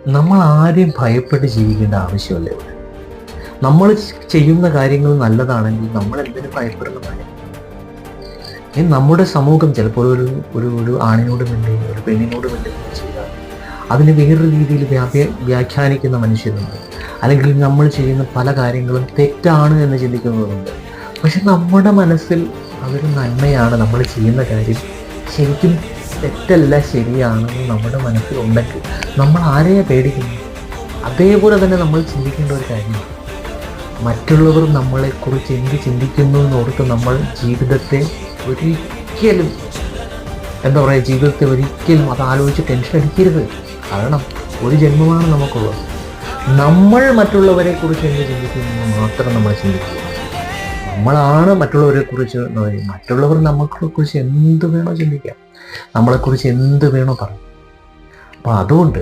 നമ്മൾ ആരെയും ഭയപ്പെട്ട് ജീവിക്കേണ്ട ആവശ്യമല്ല ഇവിടെ. നമ്മൾ ചെയ്യുന്ന കാര്യങ്ങൾ നല്ലതാണെങ്കിൽ നമ്മൾ എന്തിനു ഭയപ്പെടുന്ന കാര്യം? നമ്മുടെ സമൂഹം ചിലപ്പോൾ ഒരു ആണിനോട് വേണ്ടി ഒരു പെണ്ണിനോട് വേണ്ടി ചെയ്താൽ അതിന് വേറൊരു രീതിയിൽ വ്യാഖ്യാനിക്കുന്ന മനുഷ്യരുണ്ട്. അല്ലെങ്കിൽ നമ്മൾ ചെയ്യുന്ന പല കാര്യങ്ങളും തെറ്റാണ് എന്ന് ചിന്തിക്കുന്നവരുണ്ട്. പക്ഷെ നമ്മുടെ മനസ്സിൽ അതൊരു നന്മയാണ്, നമ്മൾ ചെയ്യുന്ന കാര്യം ശരിക്കും തെറ്റല്ല ശരിയാണെന്ന് നമ്മുടെ മനസ്സിൽ ഉണ്ടെങ്കിൽ നമ്മൾ ആരെയാ പേടിക്കുന്നു? അതേപോലെ തന്നെ നമ്മൾ ചിന്തിക്കേണ്ട ഒരു കാര്യമാണ്, മറ്റുള്ളവർ നമ്മളെക്കുറിച്ച് എന്ത് ചിന്തിക്കുന്നു എന്നോർത്ത് നമ്മൾ ജീവിതത്തെ ഒരിക്കലും ജീവിതത്തെ ഒരിക്കലും അത് ആലോചിച്ച് ടെൻഷൻ അടിക്കരുത്. കാരണം ഒരു ജന്മമാണ് നമുക്കുള്ളത്. നമ്മൾ മറ്റുള്ളവരെ കുറിച്ച് എന്ത് ചിന്തിക്കുന്നു മാത്രം നമ്മൾ ചിന്തിക്കുക. നമ്മളാണ് മറ്റുള്ളവരെ കുറിച്ച് എന്ന് പറയും. മറ്റുള്ളവർ നമ്മളെക്കുറിച്ച് എന്ത് വേണോ ചിന്തിക്കാം, നമ്മളെക്കുറിച്ച് എന്ത് വേണോ പറയാം. അപ്പോൾ അതുകൊണ്ട്